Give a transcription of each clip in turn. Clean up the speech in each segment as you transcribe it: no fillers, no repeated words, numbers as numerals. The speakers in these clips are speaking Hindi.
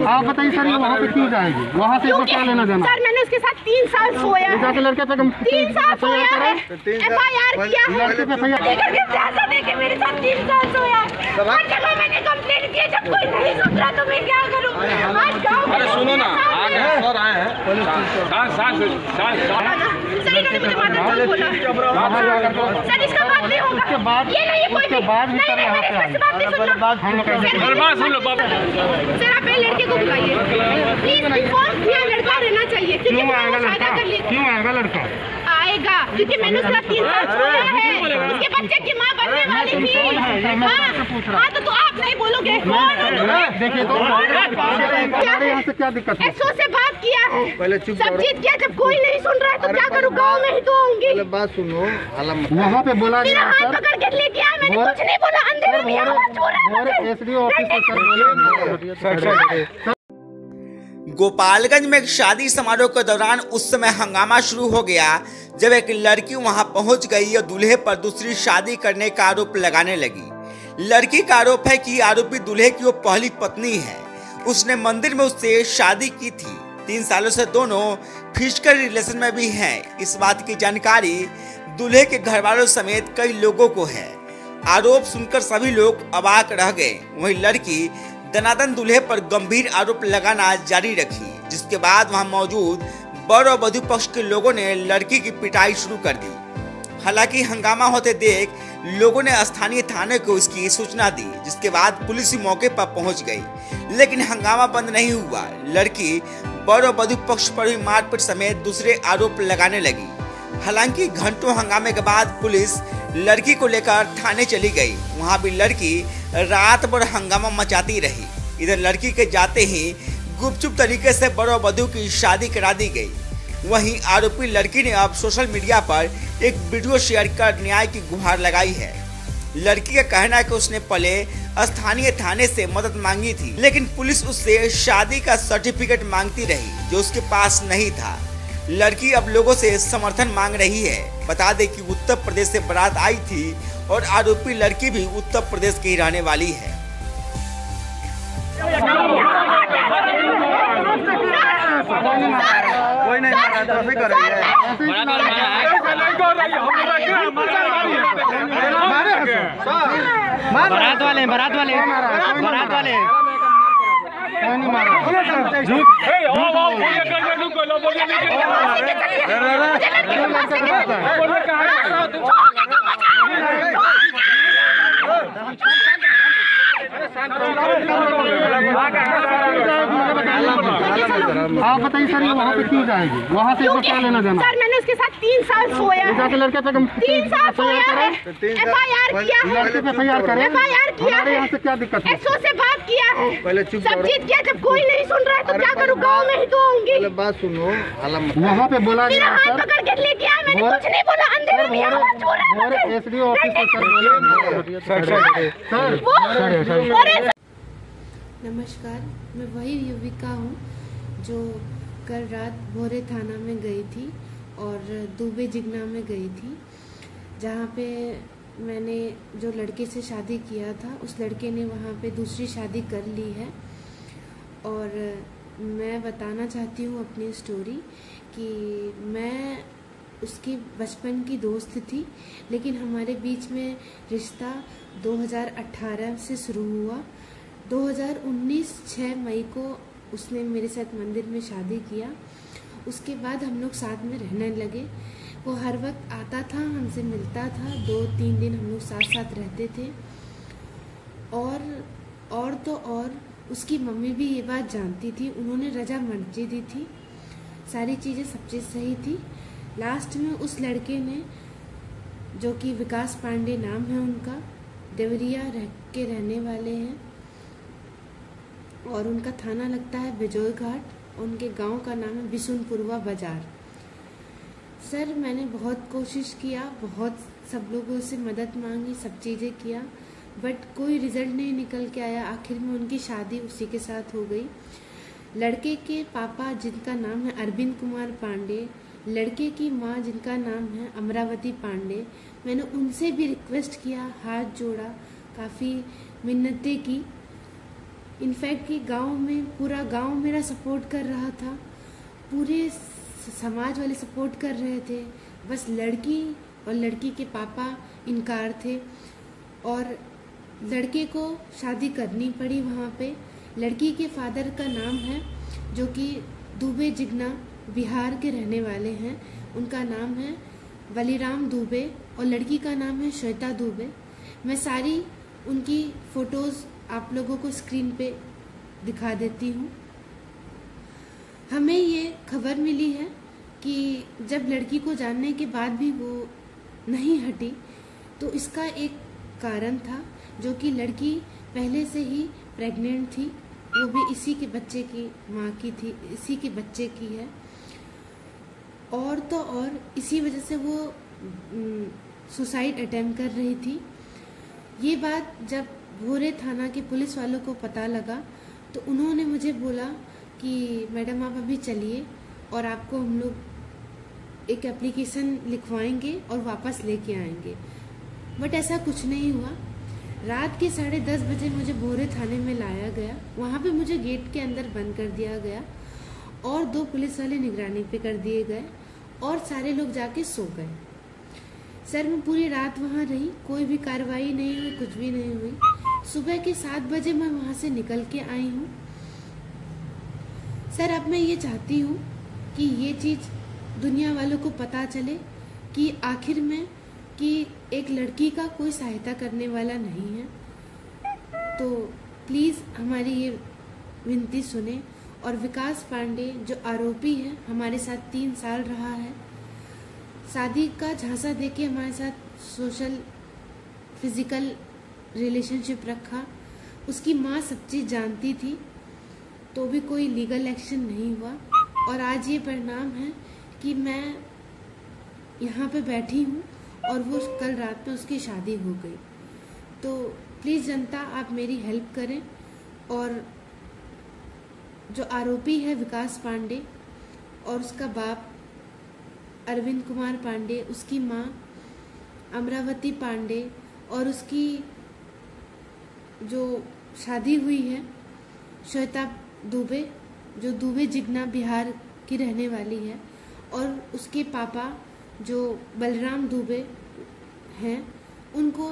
आप बताइए सर, ये वहाँ पे क्यों जाएगी? वहाँ से क्या लेना देना? सर मैंने उसके साथ 3 साल सोया है। जाके लड़के पे 3 साल सोया है, FIR किया है। देखे मेरे साथ 3 साल सोया है। हर जगह मैंने कंप्लेंट की, जब कोई नहीं सुन रहा तो मैं क्या करूँ? आज गाँव में सुनो ना, सर आए हैं। सर इसका बात नहीं होगा, ये नहीं है कोई भी। सर आप लड़के को बुलाइए प्लीज, लड़का रहना चाहिए। क्यों आएगा लड़का? क्यों आएगा लड़का? आएगा क्योंकि मैंने उसका 3 साल छोड़ा है। उसके बच्चे की माँ बनने वाली थी। हाँ तो आप नहीं बोलोगे? देखिए तो यहाँ से क्या दिक्कत है? SO से बात किया है, सब चीज किया, जब कोई नहीं सुन रहा है तो क्या करूँ? गाँव में ही तो होंगी। बात सुनो, वहाँ पे बोला मेरा हाथ पकड़ के लेके आया, मैंने कुछ नहीं बोला। अंधेरे में SDO ऑफिस से गोपालगंज में एक शादी समारोह के दौरान उस समय हंगामा शुरू हो गया जब एक लड़की वहां पहुंच गई और दूल्हे पर दूसरी शादी करने का आरोप लगाने लगी। लड़की का आरोप है कि आरोपी दूल्हे की वो पहली पत्नी है। उसने मंदिर में उससे शादी की थी। 3 सालों से दोनों फिजिकल रिलेशन में भी हैं। इस बात की जानकारी दूल्हे के घर वालों समेत कई लोगों को है। आरोप सुनकर सभी लोग अवाक रह गए। वहीं लड़की दनादन दूल्हे पर गंभीर आरोप लगाना जारी रखी, जिसके बाद वहां मौजूद वर और वधू पक्ष के लोगों ने लड़की की पिटाई शुरू कर दी। हालांकि हंगामा होते देख लोगों ने स्थानीय थाने को इसकी सूचना दी, जिसके बाद पुलिस मौके पर पहुंच गई, लेकिन हंगामा बंद नहीं हुआ। लड़की वर और वधू पक्ष पर भी मारपीट समेत दूसरे आरोप लगाने लगी। हालांकि घंटों हंगामे के बाद पुलिस लड़की को लेकर थाने चली गई। वहां भी लड़की रात भर हंगामा मचाती रही। इधर लड़की के जाते ही गुपचुप तरीके से वर और वधू की शादी करा दी गई। वहीं आरोपी लड़की ने अब सोशल मीडिया पर एक वीडियो शेयर कर न्याय की गुहार लगाई है। लड़की का कहना है कि उसने पहले स्थानीय थाने से मदद मांगी थी, लेकिन पुलिस उससे शादी का सर्टिफिकेट मांगती रही जो उसके पास नहीं था। लड़की अब लोगों से समर्थन मांग रही है। बता दें कि उत्तर प्रदेश से बारात आई थी और आरोपी लड़की भी उत्तर प्रदेश की रहने वाली है। कोई नहीं मारा तो ऐसे कर रही है। बारात वाले नहीं मारा। आप बताइए सर, ये वहाँ पे क्यों जाएगी? वहाँ से क्या लेना देना? सर मैंने उसके साथ 3 साल सोया है। जाके लड़के पे 3 साल सोया है, FIR किया है। लड़के पे FIR किया है। यहाँ से क्या दिक्कत है? SO से बात किया है, सब चीज किया, जब कोई नहीं सुन रहा है तो क्या करूँ? गाँव में ही तो होंगी। बात सुनो, वहाँ पे बोला मेरा हाथ पकड़ के लेके आया, मैंने कुछ नहीं बोला। अंधेरे में SDO ऑफिस से नमस्कार, मैं वही युविका हूँ जो कल रात भोरे थाना में गई थी और दुबे जिगना में गई थी, जहाँ पे मैंने जो लड़के से शादी किया था उस लड़के ने वहाँ पे दूसरी शादी कर ली है। और मैं बताना चाहती हूँ अपनी स्टोरी कि मैं उसकी बचपन की दोस्त थी, लेकिन हमारे बीच में रिश्ता 2018 से शुरू हुआ। 2019 6 मई को उसने मेरे साथ मंदिर में शादी किया। उसके बाद हम लोग साथ में रहने लगे। वो हर वक्त आता था, हमसे मिलता था, 2-3 दिन हम लोग साथ साथ रहते थे। और उसकी मम्मी भी ये बात जानती थी, उन्होंने रजामंदी दी थी, सारी चीज़ें सब चीज़ सही थी। लास्ट में उस लड़के ने, जो कि विकास पांडे नाम है उनका, देवरिया के रहने वाले हैं और उनका थाना लगता है बिजोई घाट, उनके गांव का नाम है बिशुनपुरवा बाजार। सर मैंने बहुत कोशिश किया, बहुत सब लोगों से मदद मांगी, सब चीज़ें किया, बट कोई रिजल्ट नहीं निकल के आया। आखिर में उनकी शादी उसी के साथ हो गई। लड़के के पापा जिनका नाम है अरविंद कुमार पांडे, लड़के की माँ जिनका नाम है अमरावती पांडे, मैंने उनसे भी रिक्वेस्ट किया, हाथ जोड़ा, काफ़ी मिन्नतें की। इनफैक्ट कि गांव में पूरा गांव मेरा सपोर्ट कर रहा था, पूरे समाज वाले सपोर्ट कर रहे थे, बस लड़की और लड़की के पापा इनकार थे और लड़के को शादी करनी पड़ी वहाँ पे। लड़की के फादर का नाम है जो कि दुबे जिगना बिहार के रहने वाले हैं, उनका नाम है बलिराम दुबे और लड़की का नाम है श्वेता दुबे। मैं सारी उनकी फ़ोटोज़ आप लोगों को स्क्रीन पे दिखा देती हूँ। हमें ये खबर मिली है कि जब लड़की को जानने के बाद भी वो नहीं हटी तो इसका एक कारण था, जो कि लड़की पहले से ही प्रेग्नेंट थी, वो भी इसी के बच्चे की माँ की थी, इसी के बच्चे की है। और तो और इसी वजह से वो सुसाइड अटेम्प्ट कर रही थी। ये बात जब भोरे थाना के पुलिस वालों को पता लगा तो उन्होंने मुझे बोला कि मैडम आप अभी चलिए और आपको हम लोग एक एप्लीकेशन लिखवाएंगे और वापस लेके आएंगे। बट ऐसा कुछ नहीं हुआ। रात के 10:30 बजे मुझे भोरे थाने में लाया गया। वहाँ पे मुझे गेट के अंदर बंद कर दिया गया और 2 पुलिस वाले निगरानी पे कर दिए गए और सारे लोग जाके सो गए। सर मैं पूरी रात वहाँ रही, कोई भी कार्रवाई नहीं हुई, कुछ भी नहीं हुई। सुबह के 7 बजे मैं वहाँ से निकल के आई हूँ। सर अब मैं ये चाहती हूँ कि ये चीज़ दुनिया वालों को पता चले कि आखिर में कि एक लड़की का कोई सहायता करने वाला नहीं है। तो प्लीज़ हमारी ये विनती सुने। और विकास पांडे जो आरोपी है, हमारे साथ 3 साल रहा है, शादी का झांसा देके हमारे साथ सोशल फिजिकल रिलेशनशिप रखा। उसकी माँ सब चीज़ जानती थी तो भी कोई लीगल एक्शन नहीं हुआ और आज ये परिणाम है कि मैं यहाँ पे बैठी हूँ और वो कल रात में उसकी शादी हो गई। तो प्लीज़ जनता आप मेरी हेल्प करें और जो आरोपी है विकास पांडे और उसका बाप अरविंद कुमार पांडे, उसकी माँ अमरावती पांडे और उसकी जो शादी हुई है श्वेता दुबे, जो दुबे जिगना बिहार की रहने वाली है, और उसके पापा जो बलराम दुबे हैं, उनको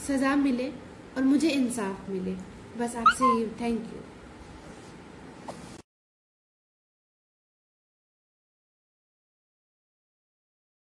सज़ा मिले और मुझे इंसाफ मिले। बस आपसे ये, थैंक यू।